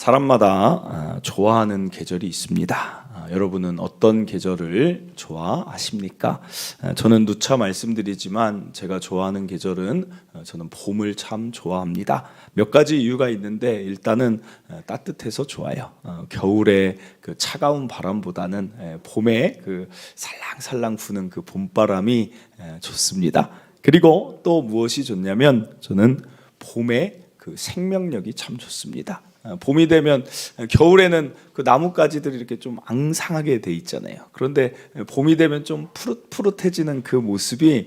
사람마다 좋아하는 계절이 있습니다. 여러분은 어떤 계절을 좋아하십니까? 저는 누차 말씀드리지만 제가 좋아하는 계절은 저는 봄을 참 좋아합니다. 몇 가지 이유가 있는데 일단은 따뜻해서 좋아요. 겨울에 그 차가운 바람보다는 봄에 그 살랑살랑 부는 그 봄바람이 좋습니다. 그리고 또 무엇이 좋냐면 저는 봄에 그 생명력이 참 좋습니다. 봄이 되면 겨울에는 그 나뭇가지들이 이렇게 좀 앙상하게 돼 있잖아요. 그런데 봄이 되면 좀 푸릇푸릇해지는 그 모습이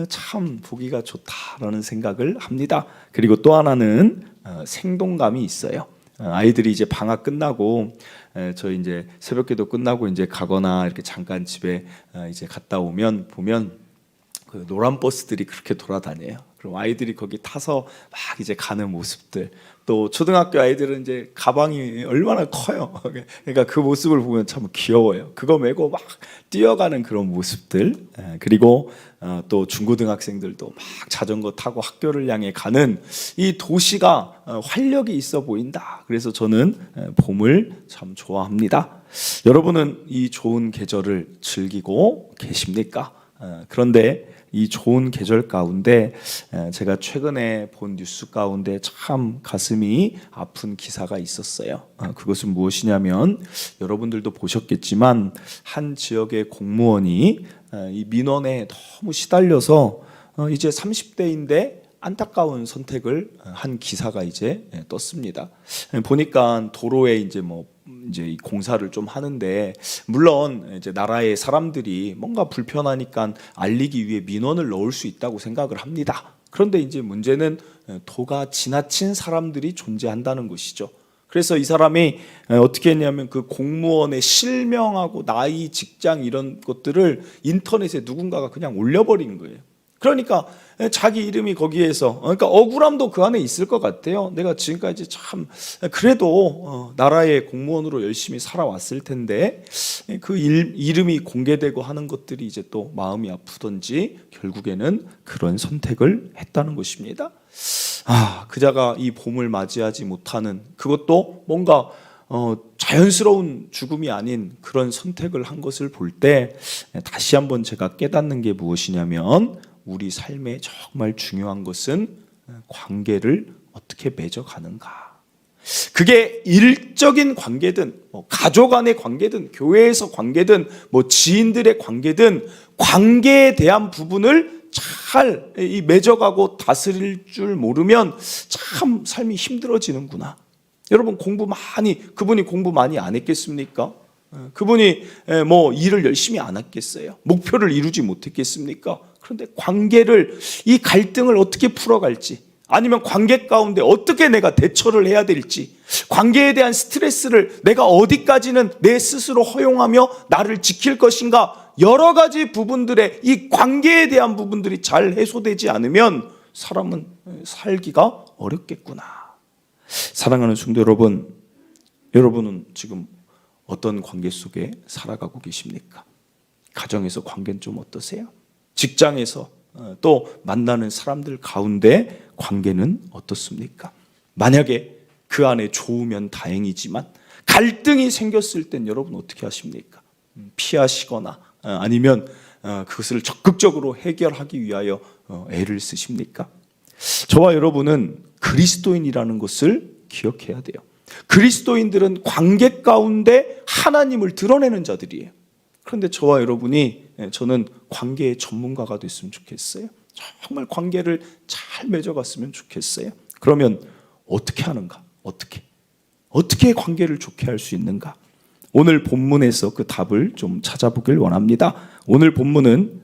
참 보기가 좋다라는 생각을 합니다. 그리고 또 하나는 생동감이 있어요. 아이들이 이제 방학 끝나고 저희 이제 새벽기도 끝나고 이제 가거나 이렇게 잠깐 집에 이제 갔다 오면 보면 그 노란 버스들이 그렇게 돌아다녀요. 그럼 아이들이 거기 타서 막 이제 가는 모습들, 또 초등학교 아이들은 이제 가방이 얼마나 커요. 그러니까 그 모습을 보면 참 귀여워요. 그거 메고 막 뛰어가는 그런 모습들, 그리고 또 중고등학생들도 막 자전거 타고 학교를 향해 가는 이 도시가 활력이 있어 보인다. 그래서 저는 봄을 참 좋아합니다. 여러분은 이 좋은 계절을 즐기고 계십니까? 그런데 이 좋은 계절 가운데 제가 최근에 본 뉴스 가운데 참 가슴이 아픈 기사가 있었어요. 그것은 무엇이냐면 여러분들도 보셨겠지만 한 지역의 공무원이 이 민원에 너무 시달려서 이제 30대인데 안타까운 선택을 한 기사가 이제 떴습니다. 보니까 도로에 이제 이제 공사를 좀 하는데, 물론 이제 나라의 사람들이 뭔가 불편하니까 알리기 위해 민원을 넣을 수 있다고 생각을 합니다. 그런데 이제 문제는 도가 지나친 사람들이 존재한다는 것이죠. 그래서 이 사람이 어떻게 했냐면 그 공무원의 실명하고 나이, 직장 이런 것들을 인터넷에 누군가가 그냥 올려버린 거예요. 그러니까 자기 이름이 거기에서, 그러니까 억울함도 그 안에 있을 것 같아요. 내가 지금까지 참 그래도 나라의 공무원으로 열심히 살아왔을 텐데 그 이름이 공개되고 하는 것들이 이제 또 마음이 아프던지 결국에는 그런 선택을 했다는 것입니다. 그자가 이 봄을 맞이하지 못하는, 그것도 뭔가 자연스러운 죽음이 아닌 그런 선택을 한 것을 볼 때 다시 한번 제가 깨닫는 게 무엇이냐면, 우리 삶에 정말 중요한 것은 관계를 어떻게 맺어가는가. 그게 일적인 관계든 가족 안의 관계든 교회에서 관계든 지인들의 관계든 관계에 대한 부분을 잘 맺어가고 다스릴 줄 모르면 참 삶이 힘들어지는구나. 여러분 그분이 공부 많이 안 했겠습니까? 그분이 일을 열심히 안 했겠어요? 목표를 이루지 못했겠습니까? 그런데 관계를, 이 갈등을 어떻게 풀어갈지, 아니면 관계 가운데 어떻게 내가 대처를 해야 될지, 관계에 대한 스트레스를 내가 어디까지는 내 스스로 허용하며 나를 지킬 것인가, 여러 가지 부분들의 이 관계에 대한 부분들이 잘 해소되지 않으면 사람은 살기가 어렵겠구나. 사랑하는 성도 여러분, 여러분은 지금 어떤 관계 속에 살아가고 계십니까? 가정에서 관계는 좀 어떠세요? 직장에서 또 만나는 사람들 가운데 관계는 어떻습니까? 만약에 그 안에 좋으면 다행이지만 갈등이 생겼을 땐 여러분 어떻게 하십니까? 피하시거나 아니면 그것을 적극적으로 해결하기 위하여 애를 쓰십니까? 저와 여러분은 그리스도인이라는 것을 기억해야 돼요. 그리스도인들은 관계 가운데 하나님을 드러내는 자들이에요. 그런데 저와 여러분이, 저는 관계의 전문가가 됐으면 좋겠어요. 정말 관계를 잘 맺어갔으면 좋겠어요. 그러면 어떻게 하는가? 어떻게 관계를 좋게 할 수 있는가? 오늘 본문에서 그 답을 좀 찾아보길 원합니다. 오늘 본문은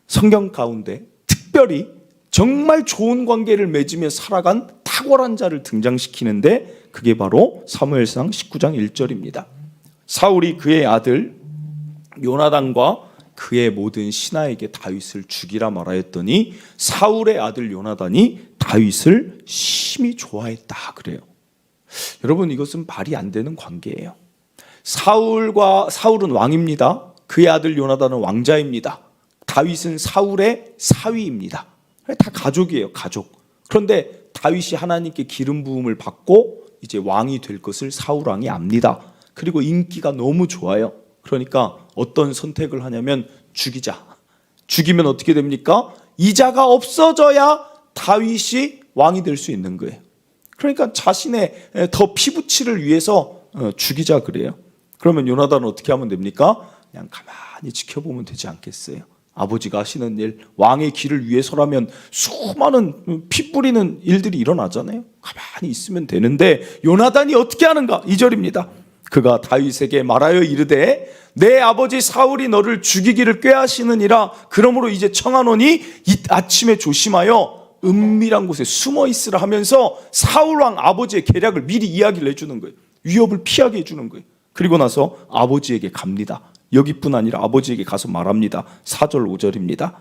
성경 가운데 특별히 정말 좋은 관계를 맺으며 살아간 탁월한 자를 등장시키는데, 그게 바로 사무엘상 19장 1절입니다. 사울이 그의 아들 요나단과 그의 모든 신하에게 다윗을 죽이라 말하였더니 사울의 아들 요나단이 다윗을 심히 좋아했다 그래요. 여러분, 이것은 말이 안 되는 관계예요. 사울은 왕입니다. 그의 아들 요나단은 왕자입니다. 다윗은 사울의 사위입니다. 다 가족이에요, 가족. 그런데 다윗이 하나님께 기름 부음을 받고 이제 왕이 될 것을 사울 왕이 압니다. 그리고 인기가 너무 좋아요. 그러니까 어떤 선택을 하냐면 죽이자. 죽이면 어떻게 됩니까? 이자가 없어져야 다윗이 왕이 될 수 있는 거예요. 그러니까 자신의 더 피부치를 위해서 죽이자 그래요. 그러면 요나단은 어떻게 하면 됩니까? 그냥 가만히 지켜보면 되지 않겠어요? 아버지가 하시는 일, 왕의 길을 위해서라면 수많은 피 뿌리는 일들이 일어나잖아요. 가만히 있으면 되는데 요나단이 어떻게 하는가? 2절입니다. 그가 다윗에게 말하여 이르되 내 아버지 사울이 너를 죽이기를 꾀하시느니라. 그러므로 이제 청하노니 이 아침에 조심하여 은밀한 곳에 숨어 있으라 하면서 사울 왕 아버지의 계략을 미리 이야기를 해주는 거예요. 위협을 피하게 해주는 거예요. 그리고 나서 아버지에게 갑니다. 여기뿐 아니라 아버지에게 가서 말합니다. 4절 5절입니다.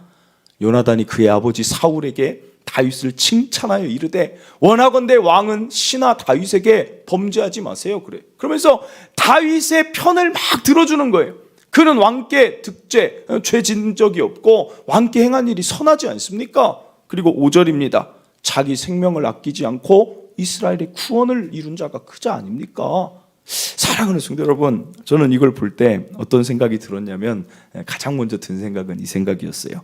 요나단이 그의 아버지 사울에게 다윗을 칭찬하여 이르되 원하건대 왕은 신하 다윗에게 범죄하지 마세요. 그래. 그러면서 다윗의 편을 막 들어주는 거예요. 그는 왕께 득죄, 죄 짓는 적이 없고 왕께 행한 일이 선하지 않습니까? 그리고 5절입니다. 자기 생명을 아끼지 않고 이스라엘의 구원을 이룬 자가 그자 아닙니까? 사랑하는 성도 여러분, 저는 이걸 볼 때 어떤 생각이 들었냐면 가장 먼저 든 생각은 이 생각이었어요.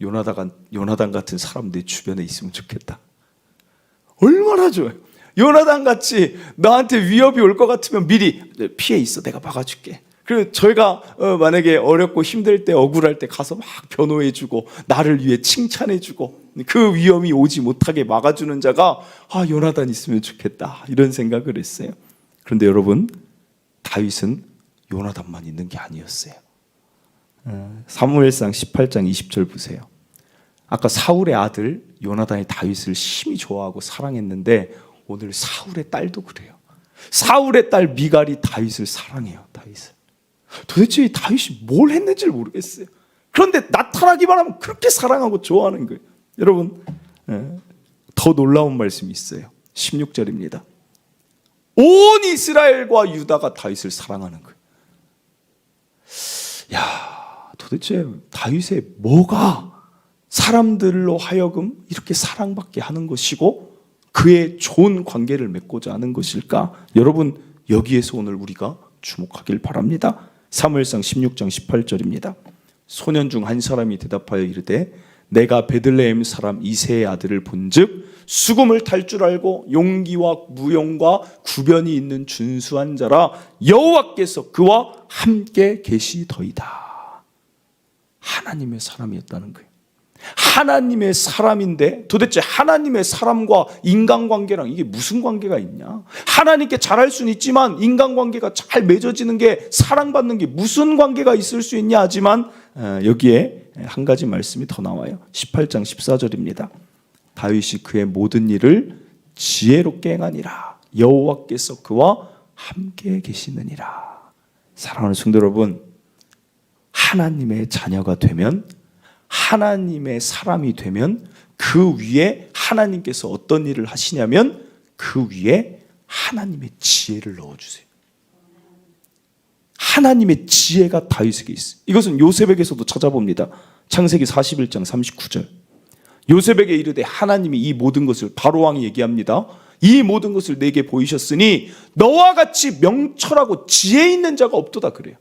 요나단 같은 사람 내 주변에 있으면 좋겠다. 얼마나 좋아요. 요나단 같이 나한테 위협이 올 것 같으면 미리 피해 있어, 내가 막아줄게. 그리고 저희가 만약에 어렵고 힘들 때 억울할 때 가서 막 변호해주고 나를 위해 칭찬해주고 그 위험이 오지 못하게 막아주는 자가 요나단 있으면 좋겠다, 이런 생각을 했어요. 그런데 여러분, 다윗은 요나단만 있는 게 아니었어요. 사무엘상 18장 20절 보세요. 아까 사울의 아들 요나단이 다윗을 심히 좋아하고 사랑했는데 오늘 사울의 딸도 그래요. 사울의 딸 미갈이 다윗을 사랑해요. 다윗을. 도대체 이 다윗이 뭘 했는지 모르겠어요. 그런데 나타나기만 하면 그렇게 사랑하고 좋아하는 거예요. 여러분, 더 놀라운 말씀이 있어요. 16절입니다. 온 이스라엘과 유다가 다윗을 사랑하는 거예요. 도대체 다윗의 뭐가 사람들로 하여금 이렇게 사랑받게 하는 것이고 그의 좋은 관계를 맺고자 하는 것일까? 여러분, 여기에서 오늘 우리가 주목하길 바랍니다. 사무엘상 16장 18절입니다. 소년 중 한 사람이 대답하여 이르되 내가 베들레헴 사람 이새의 아들을 본즉 수금을 탈 줄 알고 용기와 무용과 구변이 있는 준수한 자라 여호와께서 그와 함께 계시더이다. 하나님의 사람이었다는 거예요. 하나님의 사람인데 도대체 하나님의 사람과 인간관계랑 이게 무슨 관계가 있냐? 하나님께 잘할 수는 있지만 인간관계가 잘 맺어지는 게, 사랑받는 게 무슨 관계가 있을 수 있냐 하지만 여기에 한 가지 말씀이 더 나와요. 18장 14절입니다. 다윗이 그의 모든 일을 지혜롭게 행하니라. 여호와께서 그와 함께 계시느니라. 사랑하는 성도 여러분, 하나님의 자녀가 되면, 하나님의 사람이 되면 그 위에 하나님께서 어떤 일을 하시냐면 그 위에 하나님의 지혜를 넣어주세요. 하나님의 지혜가 다윗에게 있어요. 이것은 요셉에게서도 찾아봅니다. 창세기 41장 39절. 요셉에게 이르되 하나님이 이 모든 것을, 바로왕이 얘기합니다. 이 모든 것을 내게 보이셨으니 너와 같이 명철하고 지혜 있는 자가 없도다 그래요.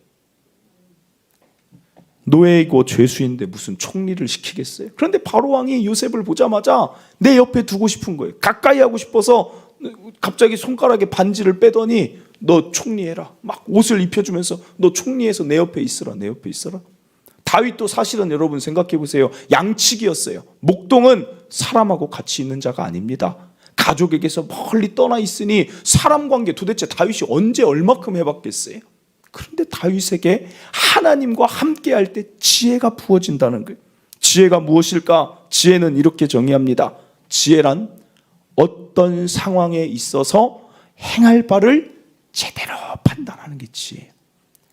노예이고 죄수인데 무슨 총리를 시키겠어요? 그런데 바로왕이 요셉을 보자마자 내 옆에 두고 싶은 거예요. 가까이 하고 싶어서 갑자기 손가락에 반지를 빼더니 너 총리해라. 막 옷을 입혀주면서 너 총리해서 내 옆에 있으라. 내 옆에 있어라. 다윗도 사실은 여러분 생각해 보세요. 양치기였어요. 목동은 사람하고 같이 있는 자가 아닙니다. 가족에게서 멀리 떠나 있으니 사람 관계 도대체 다윗이 언제 얼마큼 해봤겠어요? 그런데 다윗에게 하나님과 함께 할 때 지혜가 부어진다는 거예요. 지혜가 무엇일까? 지혜는 이렇게 정의합니다. 지혜란 어떤 상황에 있어서 행할 바를 제대로 판단하는 게 지혜예요.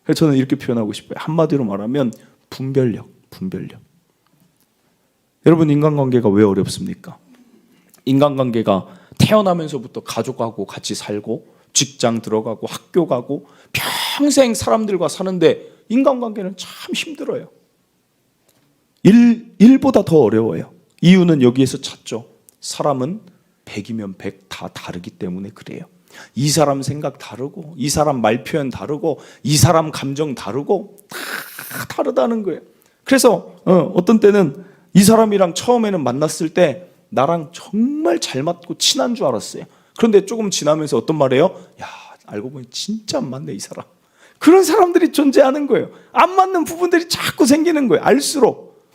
그래서 저는 이렇게 표현하고 싶어요. 한마디로 말하면 분별력. 여러분, 인간관계가 왜 어렵습니까? 인간관계가 태어나면서부터 가족하고 같이 살고 직장 들어가고 학교 가고 평생 사람들과 사는데 인간관계는 참 힘들어요. 일보다 더 어려워요. 이유는 여기에서 찾죠. 사람은 100이면 100 다 다 다르기 때문에 그래요. 이 사람 생각 다르고, 이 사람 말 표현 다르고, 이 사람 감정 다르고, 다 다르다는 거예요. 그래서 어떤 때는 이 사람이랑 처음에는 만났을 때 나랑 정말 잘 맞고 친한 줄 알았어요. 그런데 조금 지나면서 어떤 말이에요? 야, 알고 보니 진짜 안 맞네 이 사람. 그런 사람들이 존재하는 거예요. 안 맞는 부분들이 자꾸 생기는 거예요. 알수록.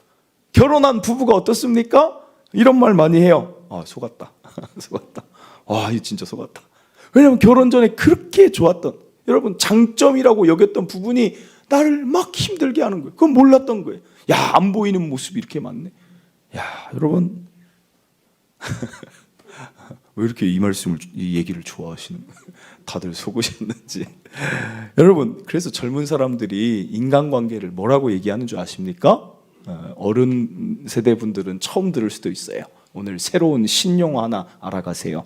결혼한 부부가 어떻습니까? 이런 말 많이 해요. 아, 속았다. 속았다. 아, 이 진짜 속았다. 왜냐하면 결혼 전에 그렇게 좋았던, 여러분 장점이라고 여겼던 부분이 나를 막 힘들게 하는 거예요. 그건 몰랐던 거예요. 야, 안 보이는 모습이 이렇게 많네. 야, 여러분 왜 이렇게 이 말씀을, 이 얘기를 좋아하시는 거예요? 다들 속으셨는지. 여러분, 그래서 젊은 사람들이 인간관계를 뭐라고 얘기하는 줄 아십니까? 어른 세대 분들은 처음 들을 수도 있어요. 오늘 새로운 신용어 하나 알아가세요.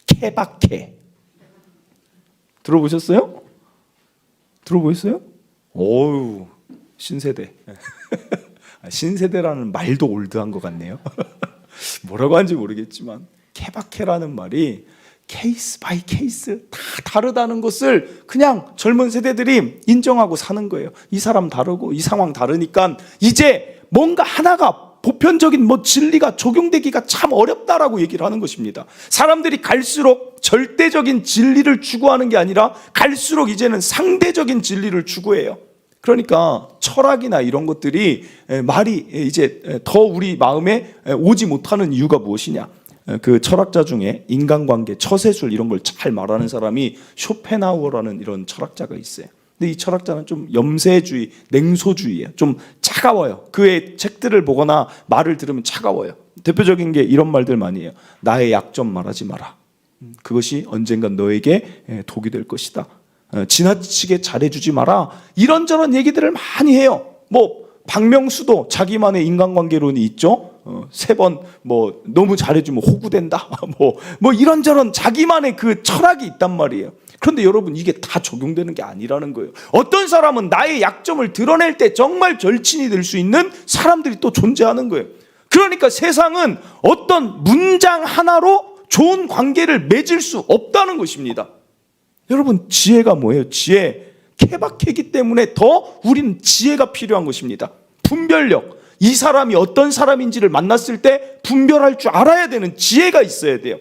케바케. 들어보셨어요? 들어보셨어요? 오우, 신세대. 신세대라는 말도 올드한 것 같네요. 뭐라고 하는지 모르겠지만 케바케라는 말이 케이스 바이 케이스 다 다르다는 것을 그냥 젊은 세대들이 인정하고 사는 거예요. 이 사람 다르고 이 상황 다르니까 이제 뭔가 하나가 보편적인 진리가 적용되기가 참 어렵다라고 얘기를 하는 것입니다. 사람들이 갈수록 절대적인 진리를 추구하는 게 아니라 갈수록 이제는 상대적인 진리를 추구해요. 그러니까 철학이나 이런 것들이 말이 이제 더 우리 마음에 오지 못하는 이유가 무엇이냐? 그 철학자 중에 인간관계, 처세술 이런 걸 잘 말하는 사람이 쇼펜하우어라는 이런 철학자가 있어요. 근데 이 철학자는 좀 염세주의, 냉소주의예요. 좀 차가워요. 그의 책들을 보거나 말을 들으면 차가워요. 대표적인 게 이런 말들 많이 해요. 나의 약점 말하지 마라. 그것이 언젠간 너에게 독이 될 것이다. 지나치게 잘해주지 마라. 이런저런 얘기들을 많이 해요. 박명수도 자기만의 인간관계론이 있죠. 세 번 너무 잘해주면 호구된다. 이런저런 자기만의 그 철학이 있단 말이에요. 그런데 여러분, 이게 다 적용되는 게 아니라는 거예요. 어떤 사람은 나의 약점을 드러낼 때 정말 절친이 될 수 있는 사람들이 또 존재하는 거예요. 그러니까 세상은 어떤 문장 하나로 좋은 관계를 맺을 수 없다는 것입니다. 여러분, 지혜가 뭐예요? 지혜. 케바케이기 때문에 더 우리는 지혜가 필요한 것입니다. 분별력. 이 사람이 어떤 사람인지를 만났을 때 분별할 줄 알아야 되는 지혜가 있어야 돼요.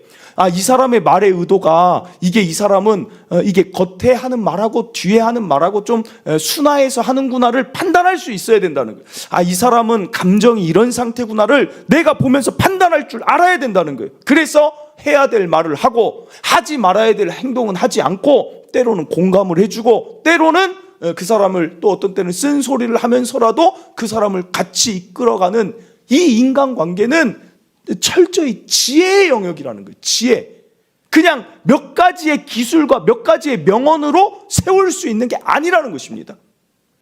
이 사람의 말의 의도가 이 사람은 이게 겉에 하는 말하고 뒤에 하는 말하고 좀 순화해서 하는구나를 판단할 수 있어야 된다는 거예요. 이 사람은 감정이 이런 상태구나를 내가 보면서 판단할 줄 알아야 된다는 거예요. 그래서 해야 될 말을 하고 하지 말아야 될 행동은 하지 않고 때로는 공감을 해주고 때로는 그 사람을 또 어떤 때는 쓴소리를 하면서라도 그 사람을 같이 이끌어가는 이 인간관계는 철저히 지혜의 영역이라는 거예요. 지혜. 그냥 몇 가지의 기술과 몇 가지의 명언으로 세울 수 있는 게 아니라는 것입니다.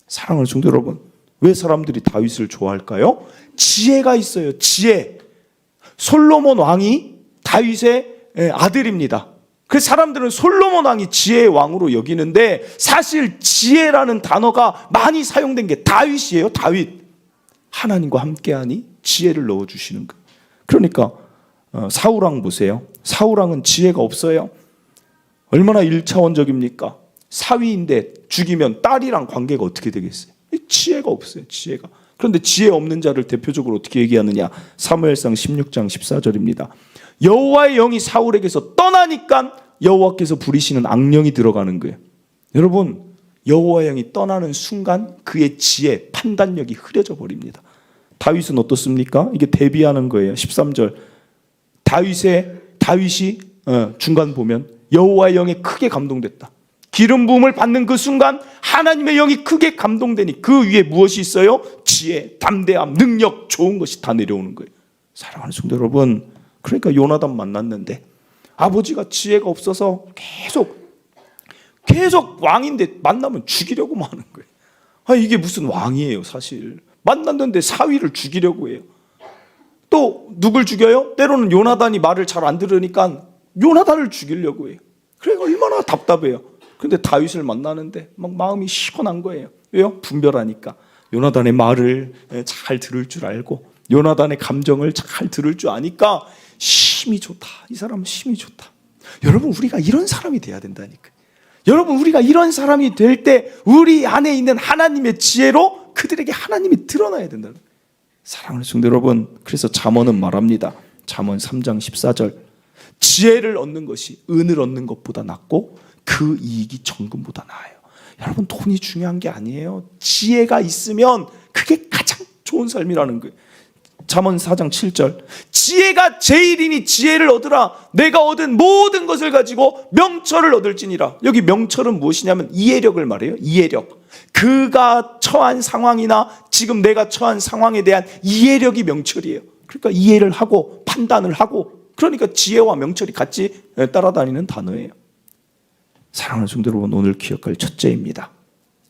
사랑하는 성도 여러분, 왜 사람들이 다윗을 좋아할까요? 지혜가 있어요. 지혜. 솔로몬 왕이 다윗의 아들입니다. 그래서 사람들은 솔로몬 왕이 지혜의 왕으로 여기는데 사실 지혜라는 단어가 많이 사용된 게 다윗이에요. 다윗. 하나님과 함께하니 지혜를 넣어주시는 거예요. 그러니까 사울왕 보세요. 사울왕은 지혜가 없어요. 얼마나 1차원적입니까? 사위인데 죽이면 딸이랑 관계가 어떻게 되겠어요? 지혜가 없어요. 지혜가. 그런데 지혜 없는 자를 대표적으로 어떻게 얘기하느냐? 사무엘상 16장 14절입니다. 여호와의 영이 사울에게서 떠나니까 여호와께서 부리시는 악령이 들어가는 거예요. 여러분, 여호와의 영이 떠나는 순간 그의 지혜, 판단력이 흐려져 버립니다. 다윗은 어떻습니까? 이게 대비하는 거예요. 13절. 다윗이 중간 보면 여호와의 영에 크게 감동됐다. 기름 부음을 받는 그 순간 하나님의 영이 크게 감동되니 그 위에 무엇이 있어요? 지혜, 담대함, 능력, 좋은 것이 다 내려오는 거예요. 사랑하는 성도 여러분, 그러니까 요나단 만났는데 아버지가 지혜가 없어서 계속 왕인데 만나면 죽이려고 하는 거예요. 이게 무슨 왕이에요, 사실. 만났는데 사위를 죽이려고 해요. 또 누굴 죽여요? 때로는 요나단이 말을 잘 안 들으니까 요나단을 죽이려고 해요. 그러니까 얼마나 답답해요. 근데 다윗을 만나는데 막 마음이 시원한 거예요. 왜요? 분별하니까. 요나단의 말을 잘 들을 줄 알고 요나단의 감정을 잘 들을 줄 아니까 힘이 좋다. 이 사람은 힘이 좋다. 여러분, 우리가 이런 사람이 돼야 된다니까. 여러분, 우리가 이런 사람이 될 때 우리 안에 있는 하나님의 지혜로 그들에게 하나님이 드러나야 된다. 사랑하는 성도 여러분, 그래서 잠언은 말합니다. 잠언 3장 14절, 지혜를 얻는 것이 은을 얻는 것보다 낫고 그 이익이 정금보다 나아요. 여러분, 돈이 중요한 게 아니에요. 지혜가 있으면 그게 가장 좋은 삶이라는 거예요. 잠언 4장 7절, 지혜가 제일이니 지혜를 얻으라. 내가 얻은 모든 것을 가지고 명철을 얻을지니라. 여기 명철은 무엇이냐면 이해력을 말해요. 이해력. 그가 처한 상황이나 지금 내가 처한 상황에 대한 이해력이 명철이에요. 그러니까 이해를 하고 판단을 하고, 그러니까 지혜와 명철이 같이 따라다니는 단어예요. 사랑하는 성도 여러분, 오늘 기억할 첫째입니다.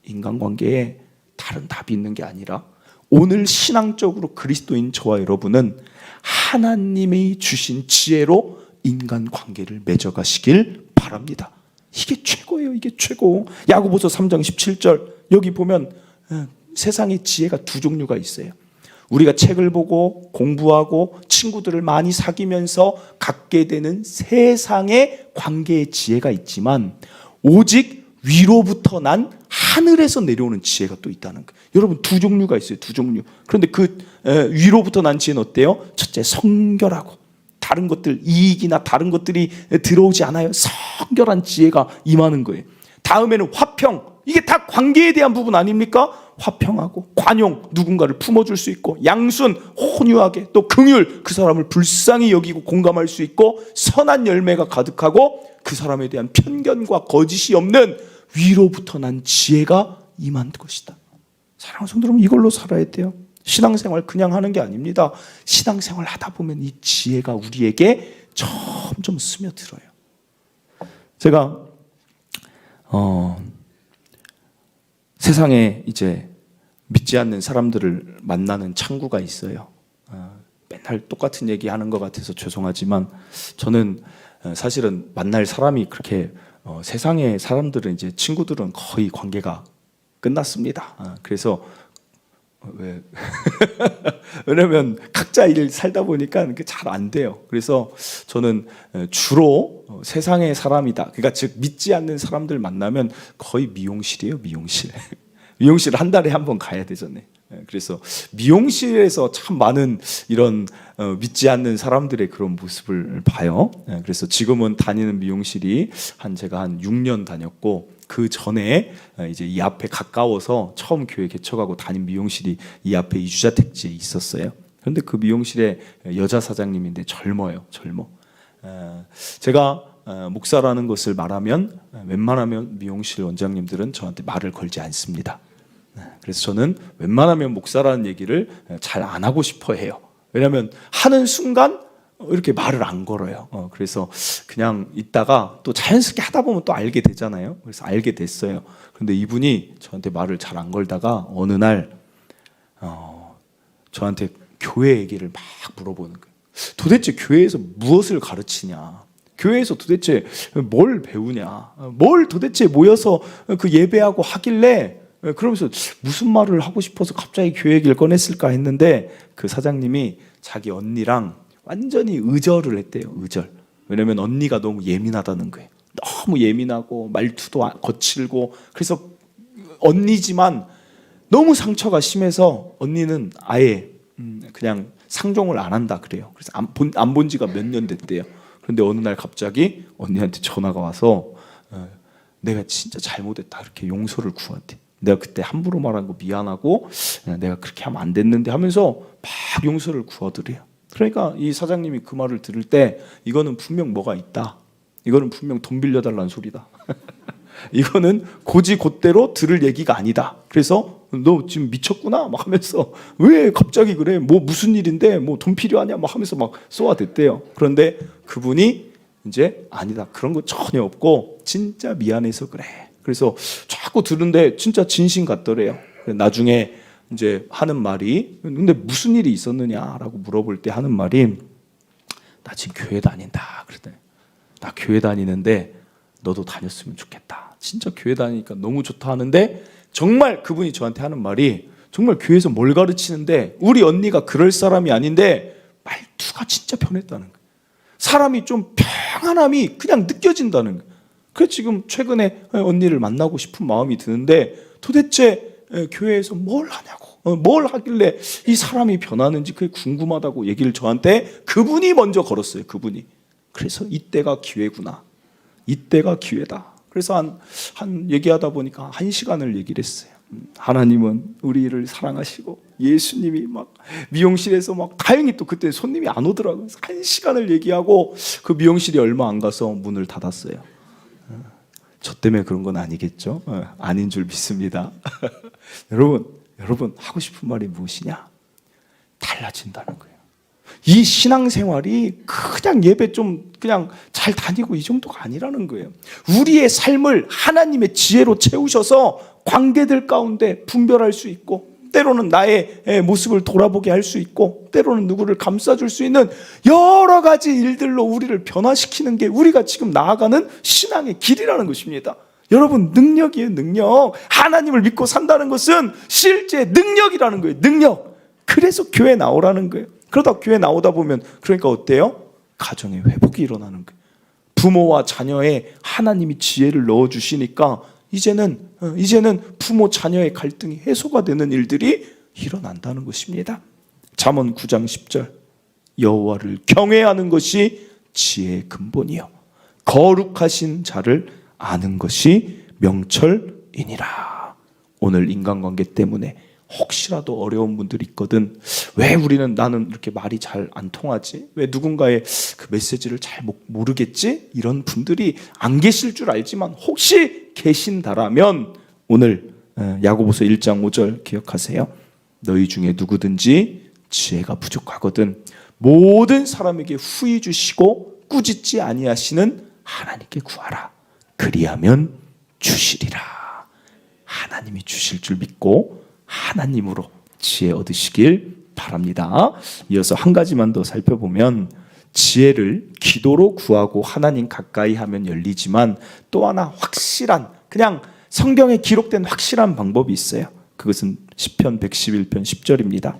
인간관계에 다른 답이 있는 게 아니라 오늘 신앙적으로 그리스도인 저와 여러분은 하나님이 주신 지혜로 인간관계를 맺어가시길 바랍니다. 이게 최고예요. 이게 최고. 야고보서 3장 17절, 여기 보면 세상에 지혜가 두 종류가 있어요. 우리가 책을 보고 공부하고 친구들을 많이 사귀면서 갖게 되는 세상의 관계의 지혜가 있지만, 오직 위로부터 난 하늘에서 내려오는 지혜가 또 있다는 거예요. 여러분, 두 종류가 있어요. 두 종류. 그런데 그 위로부터 난 지혜는 어때요? 첫째, 성결하고 다른 것들, 이익이나 다른 것들이 들어오지 않아요. 성결한 지혜가 임하는 거예요. 다음에는 화평. 이게 다 관계에 대한 부분 아닙니까? 화평하고 관용, 누군가를 품어줄 수 있고, 양순, 혼유하게, 또 긍휼, 그 사람을 불쌍히 여기고 공감할 수 있고, 선한 열매가 가득하고 그 사람에 대한 편견과 거짓이 없는 위로부터 난 지혜가 임한 것이다. 사랑하는 성도 여러분, 이걸로 살아야 돼요. 신앙생활 그냥 하는 게 아닙니다. 신앙생활 하다 보면 이 지혜가 우리에게 점점 스며들어요. 제가 세상에 이제 믿지 않는 사람들을 만나는 창구가 있어요. 맨날 똑같은 얘기 하는 것 같아서 죄송하지만, 저는 사실은 만날 사람이 그렇게 세상의 사람들은, 이제 친구들은 거의 관계가 끝났습니다. 그래서 왜냐면 각자 일 살다 보니까 그게 잘 안 돼요. 그래서 저는 주로 세상의 사람이다, 그러니까 즉 믿지 않는 사람들 만나면 거의 미용실이에요. 미용실 한 달에 한 번 가야 되잖아요. 그래서 미용실에서 참 많은 이런 믿지 않는 사람들의 그런 모습을 봐요. 그래서 지금은 다니는 미용실이 제가 한 6년 다녔고, 그 전에 이제 이 앞에 가까워서 처음 교회 개척하고 다닌 미용실이 이 앞에 이주자 택지에 있었어요. 그런데 그 미용실에 여자 사장님인데 젊어요. 제가 목사라는 것을 말하면 웬만하면 미용실 원장님들은 저한테 말을 걸지 않습니다. 그래서 저는 웬만하면 목사라는 얘기를 잘 안 하고 싶어 해요. 왜냐하면 하는 순간 이렇게 말을 안 걸어요. 그래서 그냥 있다가 또 자연스럽게 하다 보면 또 알게 되잖아요. 그래서 알게 됐어요. 그런데 이분이 저한테 말을 잘 안 걸다가 어느 날 저한테 교회 얘기를 막 물어보는 거예요. 도대체 교회에서 무엇을 가르치냐? 교회에서 도대체 뭘 배우냐? 뭘 도대체 모여서 그 예배하고 하길래, 그러면서 무슨 말을 하고 싶어서 갑자기 교회 얘기를 꺼냈을까 했는데, 그 사장님이 자기 언니랑 완전히 의절을 했대요. 의절. 왜냐면 언니가 너무 예민하다는 거예요. 너무 예민하고 말투도 거칠고, 그래서 언니지만 너무 상처가 심해서 언니는 아예 그냥 상종을 안 한다 그래요. 그래서 안 본 지가 몇 년 됐대요. 그런데 어느 날 갑자기 언니한테 전화가 와서 내가 진짜 잘못했다, 이렇게 용서를 구한대. 내가 그때 함부로 말한 거 미안하고 내가 그렇게 하면 안 됐는데 하면서 막 용서를 구하더래요. 그러니까 이 사장님이 그 말을 들을 때, 이거는 분명 뭐가 있다, 이거는 분명 돈 빌려달라는 소리다 이거는 곧대로 들을 얘기가 아니다. 그래서 너 지금 미쳤구나 막 하면서, 왜 갑자기 그래, 뭐 무슨 일인데 뭐 돈 필요하냐 막 하면서 막 쏘아댔대요. 그런데 그분이 이제 아니다, 그런 거 전혀 없고 진짜 미안해서 그래. 그래서 자꾸 들은데 진짜 진심 같더래요. 나중에 이제 하는 말이, 근데 무슨 일이 있었느냐라고 물어볼 때 하는 말이, 나 지금 교회 다닌다 그랬더니, 나 교회 다니는데 너도 다녔으면 좋겠다, 진짜 교회 다니니까 너무 좋다 하는데, 정말 그분이 저한테 하는 말이, 정말 교회에서 뭘 가르치는데 우리 언니가 그럴 사람이 아닌데 말투가 진짜 변했다는 거예요. 사람이 좀 평안함이 그냥 느껴진다는 거예요. 그래서 지금 최근에 언니를 만나고 싶은 마음이 드는데 도대체 교회에서 뭘 하냐고, 뭘 하길래 이 사람이 변하는지 그게 궁금하다고 얘기를 저한테 그분이 먼저 걸었어요. 그분이. 그래서 이때가 기회구나. 이때가 기회다. 그래서 한 얘기하다 보니까 1시간을 얘기를 했어요. 하나님은 우리를 사랑하시고 예수님이 막 미용실에서 막 다행히 또 그때 손님이 안 오더라고요. 그래서 1시간을 얘기하고 그 미용실이 얼마 안 가서 문을 닫았어요. 저 때문에 그런 건 아니겠죠? 아닌 줄 믿습니다. 여러분 하고 싶은 말이 무엇이냐? 달라진다는 거예요. 이 신앙생활이 그냥 예배 좀 그냥 잘 다니고 이 정도가 아니라는 거예요. 우리의 삶을 하나님의 지혜로 채우셔서 관계들 가운데 분별할 수 있고, 때로는 나의 모습을 돌아보게 할 수 있고, 때로는 누구를 감싸줄 수 있는 여러 가지 일들로 우리를 변화시키는 게 우리가 지금 나아가는 신앙의 길이라는 것입니다. 여러분, 능력이에요. 능력. 하나님을 믿고 산다는 것은 실제 능력이라는 거예요. 능력. 그래서 교회 나오라는 거예요. 그러다 교회 나오다 보면 그러니까 어때요? 가정의 회복이 일어나는 거예요. 부모와 자녀의 하나님이 지혜를 넣어주시니까 이제는 부모 자녀의 갈등이 해소가 되는 일들이 일어난다는 것입니다. 잠언 9장 10절, 여호와를 경외하는 것이 지혜의 근본이요 거룩하신 자를 아는 것이 명철이니라. 오늘 인간관계 때문에 혹시라도 어려운 분들이 있거든. 왜 나는 이렇게 말이 잘 안 통하지? 왜 누군가의 그 메시지를 잘 모르겠지? 이런 분들이 안 계실 줄 알지만 혹시 계신다라면 오늘 야고보서 1장 5절 기억하세요. 너희 중에 누구든지 지혜가 부족하거든 모든 사람에게 후히 주시고 꾸짖지 아니하시는 하나님께 구하라. 그리하면 주시리라. 하나님이 주실 줄 믿고 하나님으로 지혜 얻으시길 바랍니다. 이어서 한 가지만 더 살펴보면 지혜를 기도로 구하고 하나님 가까이 하면 열리지만 또 하나 확실한, 그냥 성경에 기록된 확실한 방법이 있어요. 그것은 시편 111편 10절입니다.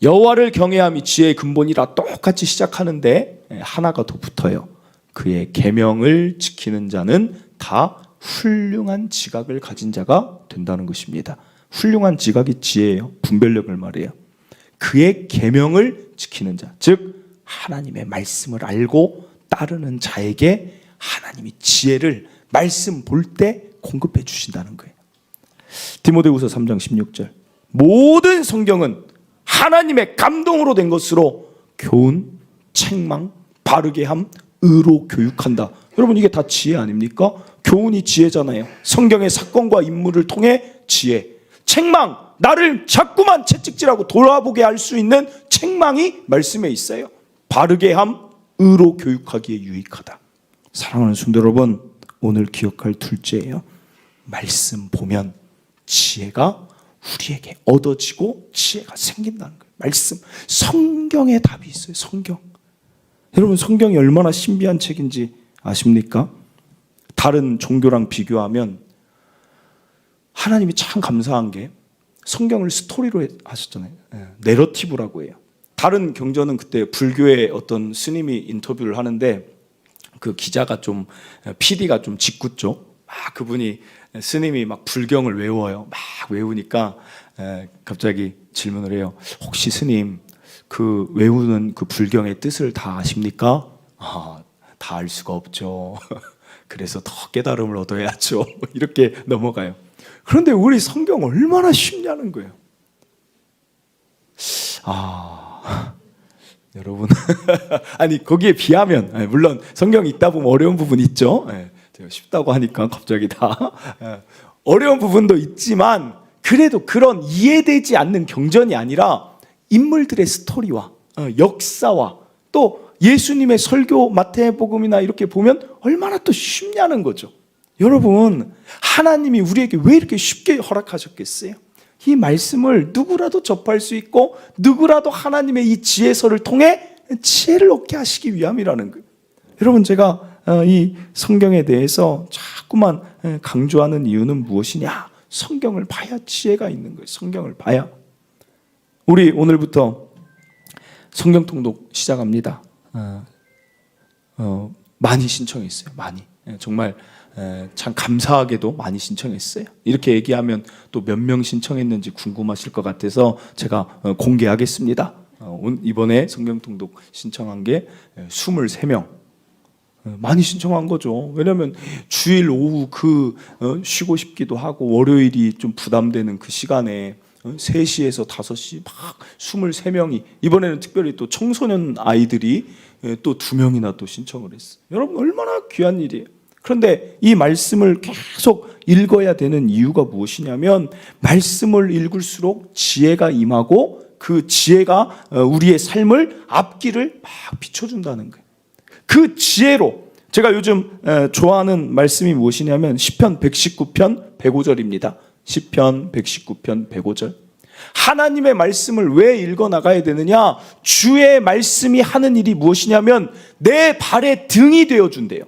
여호와를 경외함이 지혜의 근본이라 똑같이 시작하는데 하나가 더 붙어요. 그의 계명을 지키는 자는 다 훌륭한 지각을 가진 자가 된다는 것입니다. 훌륭한 지각이 지혜예요. 분별력을 말해요. 그의 계명을 지키는 자, 즉 하나님의 말씀을 알고 따르는 자에게 하나님이 지혜를 말씀 볼 때 공급해 주신다는 거예요. 디모데후서 3장 16절, 모든 성경은 하나님의 감동으로 된 것으로 교훈, 책망, 바르게 함, 의로 교육한다. 여러분, 이게 다 지혜 아닙니까? 교훈이 지혜잖아요. 성경의 사건과 인물을 통해 지혜. 책망, 나를 자꾸만 채찍질하고 돌아보게 할 수 있는 책망이 말씀에 있어요. 바르게 함, 의로 교육하기에 유익하다. 사랑하는 성도 여러분, 오늘 기억할 둘째예요. 말씀 보면 지혜가 우리에게 얻어지고 지혜가 생긴다는 거예요. 말씀, 성경에 답이 있어요. 성경. 여러분, 성경이 얼마나 신비한 책인지 아십니까? 다른 종교랑 비교하면 하나님이 참 감사한 게 성경을 스토리로 하셨잖아요. 내러티브라고 해요. 다른 경전은 그때 불교의 어떤 스님이 인터뷰를 하는데 그 기자가 좀, PD가 좀 짓궂죠. 막 그분이, 스님이 막 불경을 외워요. 막 외우니까 갑자기 질문을 해요. 혹시 스님, 그 외우는 그 불경의 뜻을 다 아십니까? 다 알 수가 없죠. 그래서 더 깨달음을 얻어야죠. 이렇게 넘어가요. 그런데 우리 성경 얼마나 쉽냐는 거예요. 여러분, 아니 거기에 비하면, 물론 성경이 있다 보면 어려운 부분이 있죠. 제가 쉽다고 하니까 갑자기 다 어려운 부분도 있지만 그래도 그런 이해되지 않는 경전이 아니라 인물들의 스토리와 역사와 또 예수님의 설교, 마태복음이나 이렇게 보면 얼마나 또 쉽냐는 거죠. 여러분, 하나님이 우리에게 왜 이렇게 쉽게 허락하셨겠어요? 이 말씀을 누구라도 접할 수 있고 누구라도 하나님의 이 지혜서를 통해 지혜를 얻게 하시기 위함이라는 거예요. 여러분, 제가 이 성경에 대해서 자꾸만 강조하는 이유는 무엇이냐? 성경을 봐야 지혜가 있는 거예요. 성경을 봐야. 우리 오늘부터 성경 통독 시작합니다. 많이 신청했어요. 많이. 정말 참 감사하게도 많이 신청했어요. 이렇게 얘기하면 또 몇 명 신청했는지 궁금하실 것 같아서 제가 공개하겠습니다. 이번에 성경통독 신청한 게 23명. 많이 신청한 거죠. 왜냐하면 주일 오후 쉬고 싶기도 하고 월요일이 좀 부담되는 그 시간에 3시에서 5시 막 23명이, 이번에는 특별히 또 청소년 아이들이 또 2명이나 또 신청을 했어요. 여러분 얼마나 귀한 일이에요. 그런데 이 말씀을 계속 읽어야 되는 이유가 무엇이냐면, 말씀을 읽을수록 지혜가 임하고 그 지혜가 우리의 삶을 앞길을 막 비춰준다는 거예요. 그 지혜로 제가 요즘 좋아하는 말씀이 무엇이냐면 시편 119편 105절입니다. 시편 119편 105절. 하나님의 말씀을 왜 읽어나가야 되느냐? 주의 말씀이 하는 일이 무엇이냐면 내 발의 등이 되어준대요.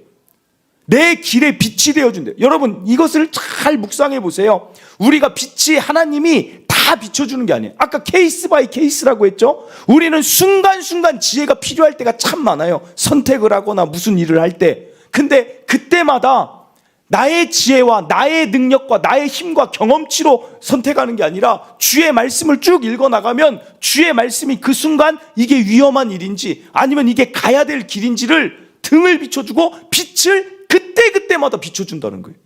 내 길에 빛이 되어준대요. 여러분 이것을 잘 묵상해 보세요. 우리가 빛이 하나님이 다 비춰주는 게 아니에요. 아까 케이스 바이 케이스라고 했죠. 우리는 순간순간 지혜가 필요할 때가 참 많아요. 선택을 하거나 무슨 일을 할 때. 근데 그때마다 나의 지혜와 나의 능력과 나의 힘과 경험치로 선택하는 게 아니라 주의 말씀을 쭉 읽어나가면 주의 말씀이 그 순간 이게 위험한 일인지 아니면 이게 가야 될 길인지를 등을 비춰주고 빛을 그때그때마다 비춰준다는 거예요.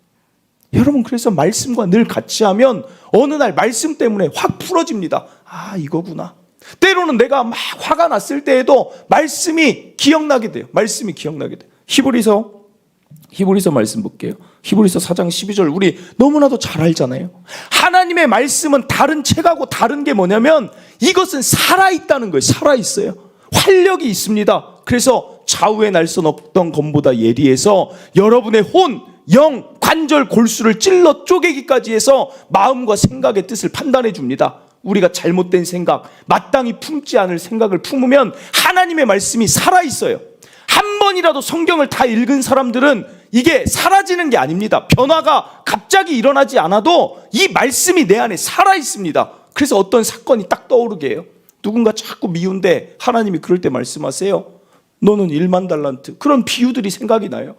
여러분 그래서 말씀과 늘 같이 하면 어느 날 말씀 때문에 확 풀어집니다. 아 이거구나. 때로는 내가 막 화가 났을 때에도 말씀이 기억나게 돼요. 말씀이 기억나게 돼요. 히브리서 말씀 볼게요. 히브리서 4장 12절 우리 너무나도 잘 알잖아요. 하나님의 말씀은 다른 책하고 다른 게 뭐냐면 이것은 살아있다는 거예요. 살아있어요. 활력이 있습니다. 그래서 좌우의 날선 없던 검보다 예리해서 여러분의 혼, 영, 관절, 골수를 찔러 쪼개기까지 해서 마음과 생각의 뜻을 판단해 줍니다. 우리가 잘못된 생각, 마땅히 품지 않을 생각을 품으면 하나님의 말씀이 살아있어요. 한 번이라도 성경을 다 읽은 사람들은 이게 사라지는 게 아닙니다. 변화가 갑자기 일어나지 않아도 이 말씀이 내 안에 살아있습니다. 그래서 어떤 사건이 딱 떠오르게 해요. 누군가 자꾸 미운데 하나님이 그럴 때 말씀하세요. 너는 1만 달란트. 그런 비유들이 생각이 나요.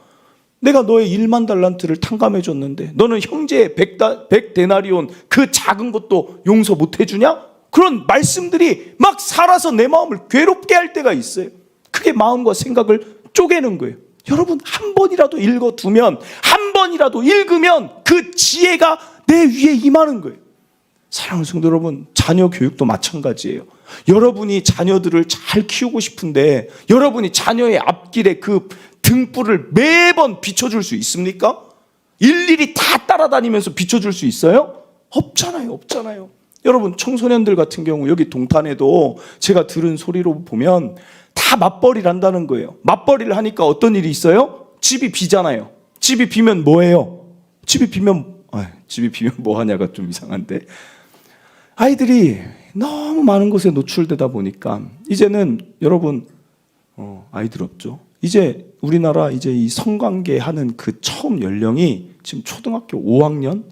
내가 너의 1만 달란트를 탕감해 줬는데 너는 형제의 100데나리온 그 작은 것도 용서 못 해주냐? 그런 말씀들이 막 살아서 내 마음을 괴롭게 할 때가 있어요. 그게 마음과 생각을 쪼개는 거예요. 여러분 한 번이라도 읽어두면, 한 번이라도 읽으면 그 지혜가 내 위에 임하는 거예요. 사랑하는 성도 여러분, 자녀 교육도 마찬가지예요. 여러분이 자녀들을 잘 키우고 싶은데 여러분이 자녀의 앞길에 그 등불을 매번 비춰줄 수 있습니까? 일일이 다 따라다니면서 비춰줄 수 있어요? 없잖아요. 여러분 청소년들 같은 경우 여기 동탄에도 제가 들은 소리로 보면 다 맞벌이를 한다는 거예요. 맞벌이를 하니까 어떤 일이 있어요? 집이 비잖아요. 집이 비면 뭐예요? 집이 비면 뭐 하냐가 좀 이상한데, 아이들이 너무 많은 곳에 노출되다 보니까 이제는 여러분 아이들 없죠. 이제 우리나라 이제 이 성관계 하는 그 처음 연령이 지금 초등학교 5학년,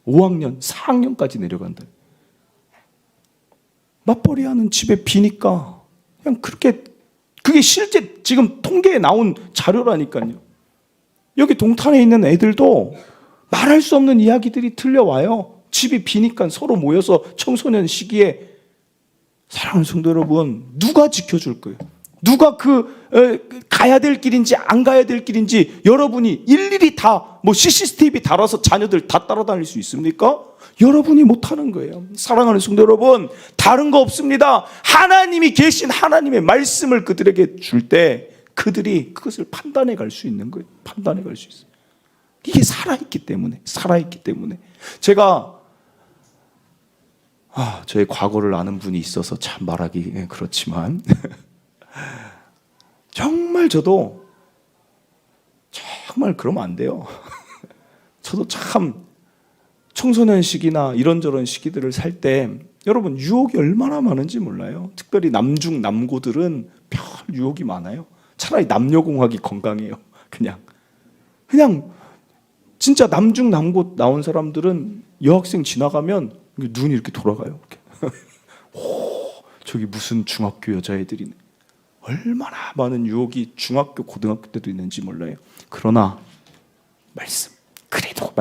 4학년까지 내려간다. 맞벌이 하는 집에 비니까 그냥 그게 실제 지금 통계에 나온 자료라니까요. 여기 동탄에 있는 애들도 말할 수 없는 이야기들이 들려와요. 집이 비니까 서로 모여서 청소년 시기에. 사랑하는 성도 여러분, 누가 지켜줄 거예요? 누가 가야 될 길인지 안 가야 될 길인지 여러분이 일일이 다 CCTV 달아서 자녀들 다 따라다닐 수 있습니까? 여러분이 못하는 거예요. 사랑하는 성도 여러분, 다른 거 없습니다. 하나님이 계신 하나님의 말씀을 그들에게 줄 때 그들이 그것을 판단해 갈 수 있는 거예요. 판단해 갈 수 있어요. 이게 살아있기 때문에. 제가 저의 과거를 아는 분이 있어서 참 말하기 그렇지만 정말 저도 정말 그러면 안 돼요. 저도 참 청소년 시기나 이런저런 시기들을 살 때 여러분 유혹이 얼마나 많은지 몰라요. 특별히 남중 남고들은 별 유혹이 많아요. 차라리 남녀공학이 건강해요. 그냥 진짜 남중 남고 나온 사람들은 여학생 지나가면 눈이 이렇게 돌아가요. 오, 저기 무슨 중학교 여자애들이네. 얼마나 많은 유혹이 중학교, 고등학교 때도 있는지 몰라요. 그러나 말씀, 그래도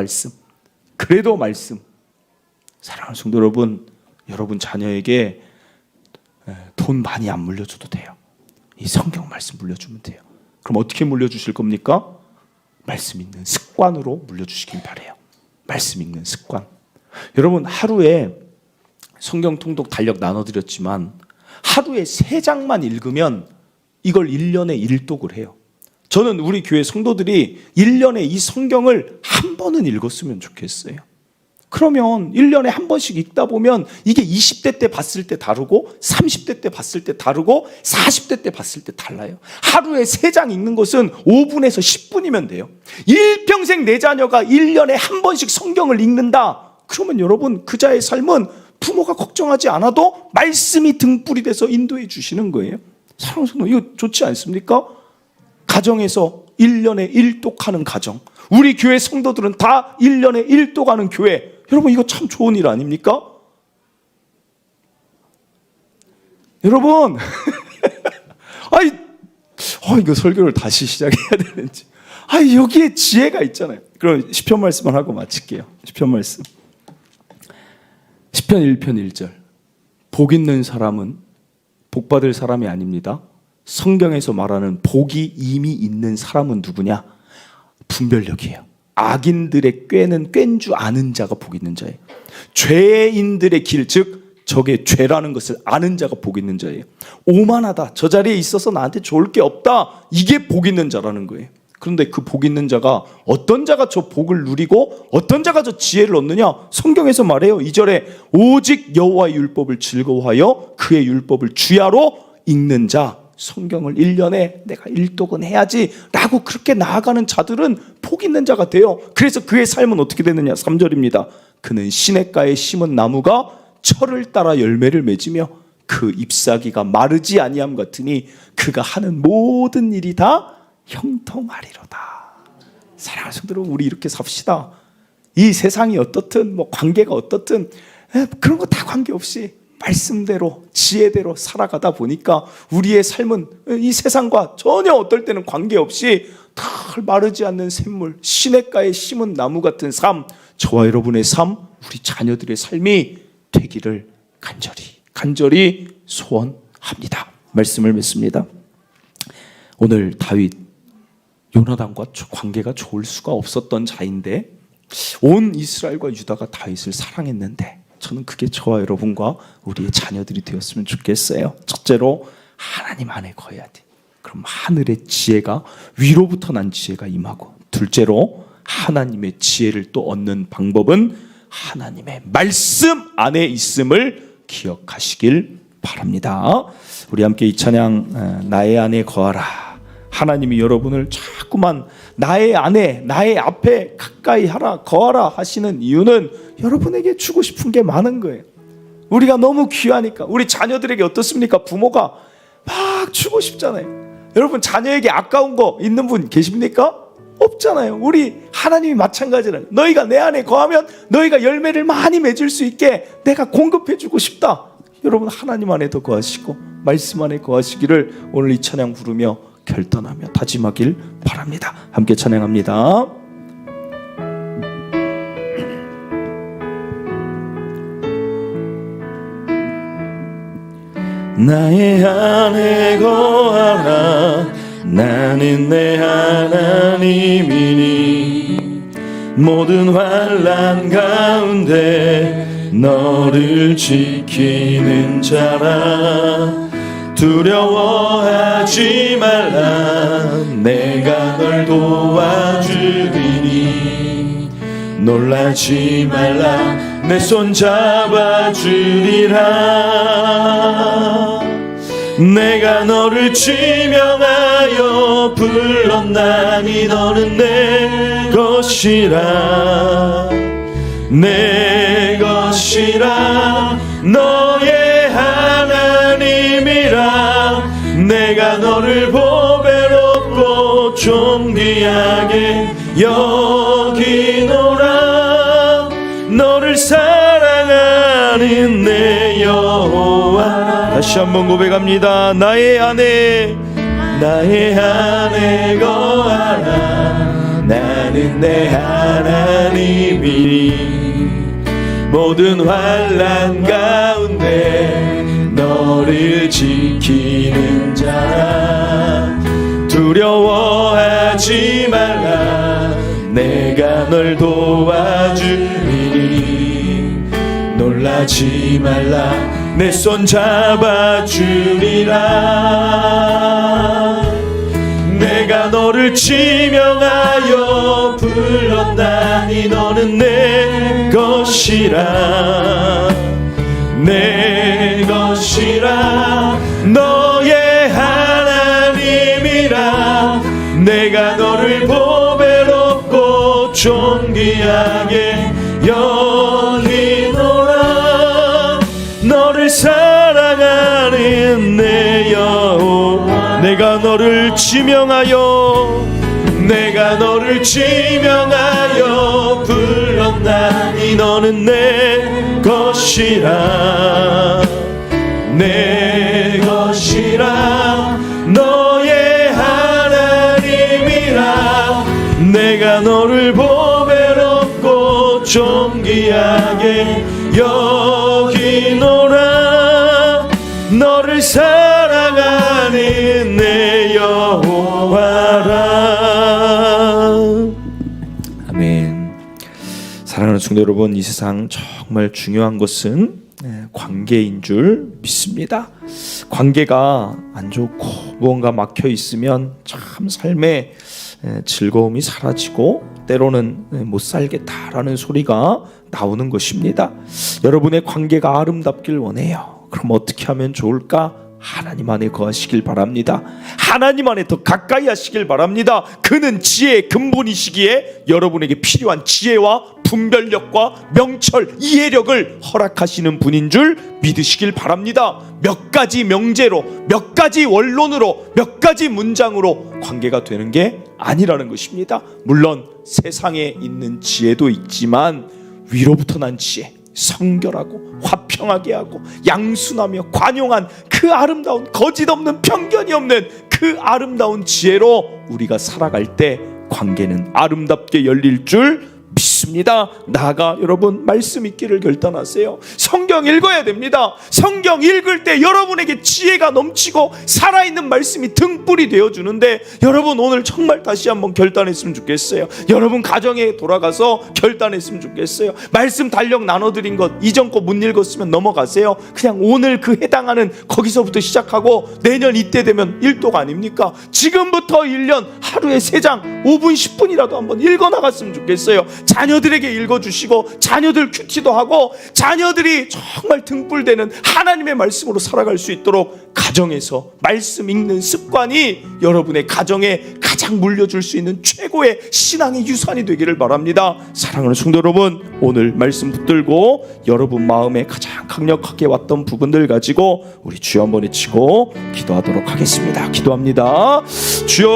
말씀. 사랑하는 성도 여러분, 여러분 자녀에게 돈 많이 안 물려줘도 돼요. 이 성경 말씀 물려주면 돼요. 그럼 어떻게 물려주실 겁니까? 말씀 읽는 습관으로 물려주시길 바라요. 말씀 읽는 습관. 여러분, 하루에 성경 통독 달력 나눠드렸지만 하루에 3장만 읽으면 이걸 1년에 1독을 해요. 저는 우리 교회 성도들이 1년에 이 성경을 한 번은 읽었으면 좋겠어요. 그러면 1년에 한 번씩 읽다 보면 이게 20대 때 봤을 때 다르고 30대 때 봤을 때 다르고 40대 때 봤을 때 달라요. 하루에 3장 읽는 것은 5분에서 10분이면 돼요. 일평생 내 자녀가 1년에 한 번씩 성경을 읽는다. 그러면 여러분, 그 자의 삶은 부모가 걱정하지 않아도 말씀이 등불이 돼서 인도해 주시는 거예요. 사랑하는 성도, 이거 좋지 않습니까? 가정에서 1년에 1독하는 가정, 우리 교회 성도들은 다 1년에 1독하는 교회. 여러분, 이거 참 좋은 일 아닙니까? 여러분 이거 설교를 다시 시작해야 되는지. 여기에 지혜가 있잖아요. 그럼 시편 말씀만 하고 마칠게요. 시편 말씀, 시편 1편 1절. 복 있는 사람은 복 받을 사람이 아닙니다. 성경에서 말하는 복이 이미 있는 사람은 누구냐? 분별력이에요. 악인들의 꾀는 꾀인 줄 아는 자가 복 있는 자예요. 죄인들의 길, 즉 저게 죄라는 것을 아는 자가 복 있는 자예요. 오만하다, 저 자리에 있어서 나한테 좋을 게 없다, 이게 복 있는 자라는 거예요. 그런데 그 복 있는 자가, 어떤 자가 저 복을 누리고 어떤 자가 저 지혜를 얻느냐? 성경에서 말해요. 2절에 오직 여호와의 율법을 즐거워하여 그의 율법을 주야로 읽는 자. 성경을 1년에 내가 1독은 해야지 라고 그렇게 나아가는 자들은 복 있는 자가 돼요. 그래서 그의 삶은 어떻게 되느냐? 3절입니다. 그는 시냇가에 심은 나무가 철을 따라 열매를 맺으며 그 잎사귀가 마르지 아니함 같으니 그가 하는 모든 일이 다 형통하리로다. 사랑하는 성도들, 우리 이렇게 삽시다. 이 세상이 어떻든 관계가 어떻든 그런 거 다 관계없이 말씀대로 지혜대로 살아가다 보니까 우리의 삶은 이 세상과 전혀 어떨 때는 관계없이 털 마르지 않는 샘물, 시냇가에 심은 나무 같은 삶, 저와 여러분의 삶, 우리 자녀들의 삶이 되기를 간절히 소원합니다. 말씀을 맺습니다. 오늘 다윗, 요나단과 관계가 좋을 수가 없었던 자인데 온 이스라엘과 유다가 다윗을 사랑했는데, 저는 그게 저와 여러분과 우리의 자녀들이 되었으면 좋겠어요. 첫째로 하나님 안에 거해야 돼. 그럼 하늘의 지혜가, 위로부터 난 지혜가 임하고, 둘째로 하나님의 지혜를 또 얻는 방법은 하나님의 말씀 안에 있음을 기억하시길 바랍니다. 우리 함께 이 찬양, 나의 안에 거하라. 하나님이 여러분을 자꾸만 나의 안에, 나의 앞에 가까이 하라, 거하라 하시는 이유는 여러분에게 주고 싶은 게 많은 거예요. 우리가 너무 귀하니까. 우리 자녀들에게 어떻습니까? 부모가 막 주고 싶잖아요. 여러분, 자녀에게 아까운 거 있는 분 계십니까? 없잖아요. 우리 하나님이 마찬가지라요. 너희가 내 안에 거하면 너희가 열매를 많이 맺을 수 있게 내가 공급해 주고 싶다. 여러분, 하나님 안에 더 거하시고 말씀 안에 거하시기를 오늘 이 찬양 부르며 결단하며 다짐하길 바랍니다. 함께 찬양합니다. 나의 안에 거하라. 나는 내 하나님이니 모든 환난 가운데 너를 지키는 자라. 두려워하지 말라. 내가 널 도와주리니 놀라지 말라. 내 손 잡아주리라. 내가 너를 지명하여 불렀나니 너는 내 것이라. 내 것이라. 너의 하나님이라. 내가 너를 보배롭고 존귀하게 여기노라. 너를 사랑하는 내 여호와. 다시 한번 고백합니다. 나의 아내 거하라. 나는 내 하나님이니 모든 환난 가운데 너를 지키는 자라. 두려워하지 말라. 내가 널 도와주리니 놀라지 말라. 내 손 잡아주리라. 내가 너를 지명하여 불렀나니 너는 내 것이라. 내 것이라. 너의 하나님이라. 내가 너를 보배롭고 존귀하게 여기노라. 너를 사랑하는 내 여호와. 내가 너를 지명하여 불렀나니 너는 내 것이라. 내 것이라. 너의 하나님이라. 내가 너를 보배롭고 존귀하게 여기노라. 너를 사랑하는 내 여호와라. 아멘. 사랑하는 성도 여러분, 이 세상 정말 중요한 것은 관계인 줄 믿습니다. 관계가 안 좋고 무언가 막혀 있으면 참 삶의 즐거움이 사라지고 때로는 못 살겠다라는 소리가 나오는 것입니다. 여러분의 관계가 아름답길 원해요. 그럼 어떻게 하면 좋을까? 하나님 안에 거하시길 바랍니다. 하나님 안에 더 가까이 하시길 바랍니다. 그는 지혜의 근본이시기에 여러분에게 필요한 지혜와 분별력과 명철, 이해력을 허락하시는 분인 줄 믿으시길 바랍니다. 몇 가지 명제로, 몇 가지 원론으로, 몇 가지 문장으로 관계가 되는 게 아니라는 것입니다. 물론 세상에 있는 지혜도 있지만 위로부터 난 지혜, 성결하고 화평하게 하고 양순하며 관용한 그 아름다운, 거짓 없는, 편견이 없는 그 아름다운 지혜로 우리가 살아갈 때 관계는 아름답게 열릴 줄 믿습니다. 나아가 여러분 말씀 읽기를 결단하세요. 성경 읽어야 됩니다. 성경 읽을 때 여러분에게 지혜가 넘치고 살아있는 말씀이 등불이 되어주는데, 여러분 오늘 정말 다시 한번 결단했으면 좋겠어요. 여러분 가정에 돌아가서 결단했으면 좋겠어요. 말씀 달력 나눠드린 것 이전 거 못 읽었으면 넘어가세요. 그냥 오늘 그 해당하는 거기서부터 시작하고 내년 이때 되면 1독 아닙니까? 지금부터 1년 하루에 3장 5분 10분이라도 한번 읽어나갔으면 좋겠어요. 자녀들에게 읽어주시고 자녀들 큐티도 하고 자녀들이 정말 등불되는 하나님의 말씀으로 살아갈 수 있도록 가정에서 말씀 읽는 습관이 여러분의 가정에 가장 물려줄 수 있는 최고의 신앙의 유산이 되기를 바랍니다. 사랑하는 성도 여러분, 오늘 말씀 붙들고 여러분 마음에 가장 강력하게 왔던 부분들 가지고 우리 주여 한번 외치고 기도하도록 하겠습니다. 기도합니다. 주여,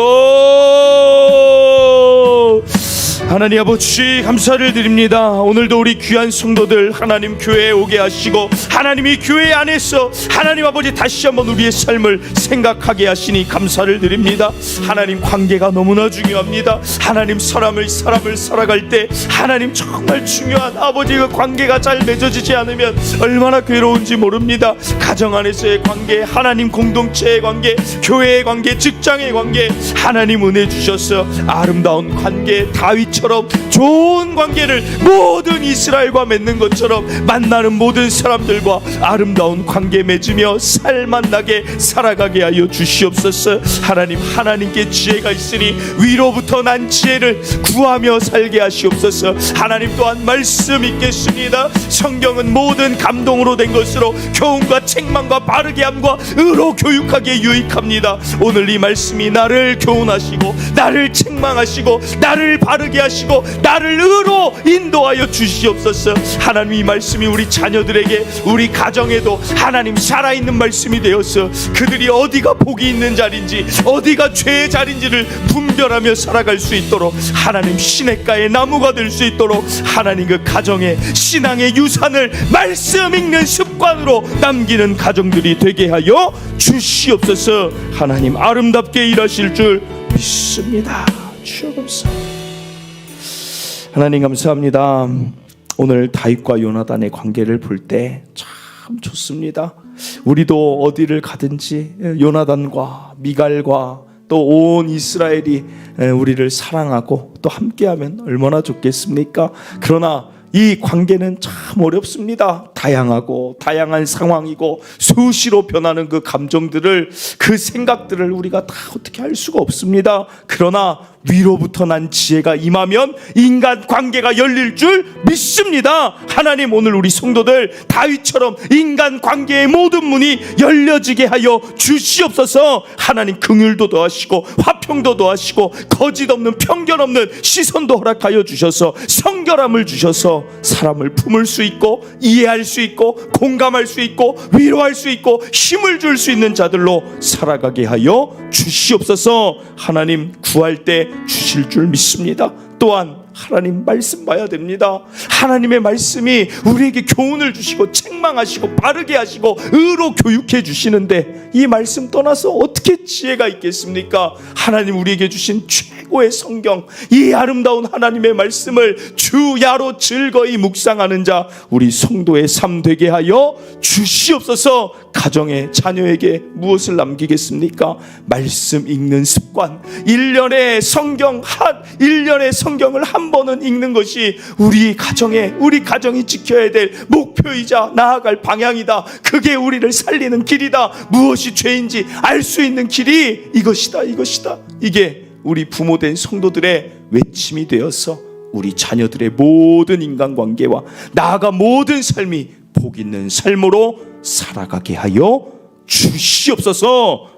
하나님 아버지 감사를 드립니다. 오늘도 우리 귀한 성도들 하나님 교회에 오게 하시고 하나님이 교회 안에서 하나님 아버지 다시 한번 우리의 삶을 생각하게 하시니 감사를 드립니다. 하나님 관계가 너무나 중요합니다. 하나님 사람을 살아갈 때 하나님 정말 중요한 아버지 그 관계가 잘 맺어지지 않으면 얼마나 괴로운지 모릅니다. 가정 안에서의 관계, 하나님 공동체의 관계, 교회의 관계, 직장의 관계, 하나님 은혜 주셔서 아름다운 관계, 다윗처럼 좋은 관계를 모든 이스라엘과 맺는 것처럼 만나는 모든 사람들과 아름다운 관계 맺으며 살만나게 살아가게 하여 주시옵소서. 하나님, 하나님께 지혜가 있으니 위로부터 난 지혜를 구하며 살게 하시옵소서. 하나님 또한 말씀 있겠습니다. 성경은 모든 감동으로 된 것으로 교훈과 책망과 바르게 함과 의로 교육하기에 유익합니다. 오늘 이 말씀이 나를 교훈하시고 나를 책망하시고 나를 바르게 하시고 나를 의로 인도하여 주시옵소서. 하나님, 이 말씀이 우리 자녀들에게, 우리 가정에도 하나님 살아있는 말씀이 되어서 그들이 어디가 복이 있는 자리인지 어디가 죄의 자리인지를 분별하며 살아갈 수 있도록, 하나님 시냇가의 나무가 될 수 있도록, 하나님 그 가정의 신앙의 유산을 말씀 읽는 습관으로 남기는 가정들이 되게 하여 주시옵소서. 하나님 아름답게 일하실 줄 믿습니다. 주옵소서. 하나님 감사합니다. 오늘 다윗과 요나단의 관계를 볼 때 참 좋습니다. 우리도 어디를 가든지 요나단과 미갈과 또 온 이스라엘이 우리를 사랑하고 또 함께하면 얼마나 좋겠습니까? 그러나 이 관계는 참 어렵습니다. 다양하고 다양한 상황이고 수시로 변하는 그 감정들을, 그 생각들을 우리가 다 어떻게 할 수가 없습니다. 그러나 위로부터 난 지혜가 임하면 인간 관계가 열릴 줄 믿습니다. 하나님, 오늘 우리 성도들 다윗처럼 인간 관계의 모든 문이 열려지게 하여 주시옵소서. 하나님 긍휼도 더하시고 화평도 더하시고 거짓 없는 편견 없는 시선도 허락하여 주셔서 성결함을 주셔서 사람을 품을 수 있고 이해할 수 있고 공감할 수 있고 위로할 수 있고 힘을 줄 수 있는 자들로 살아가게 하여 주시옵소서. 하나님, 구할 때 주실 줄 믿습니다. 또한 하나님 말씀 봐야 됩니다. 하나님의 말씀이 우리에게 교훈을 주시고 책망하시고 바르게 하시고 의로 교육해 주시는데 이 말씀 떠나서 어떻게 지혜가 있겠습니까? 하나님 우리에게 주신 최고의 성경, 이 아름다운 하나님의 말씀을 주야로 즐거이 묵상하는 자 우리 성도의 삶 되게 하여 주시옵소서. 가정의 자녀에게 무엇을 남기겠습니까? 말씀 읽는 습관, 1년에 성경을 한 번은 읽는 것이 우리 가정이 지켜야 될 목표이자 나아갈 방향이다. 그게 우리를 살리는 길이다. 무엇이 죄인지 알 수 있는 길이 이것이다. 이게 우리 부모된 성도들의 외침이 되어서 우리 자녀들의 모든 인간관계와 나아가 모든 삶이 복 있는 삶으로 살아가게 하여 주시옵소서.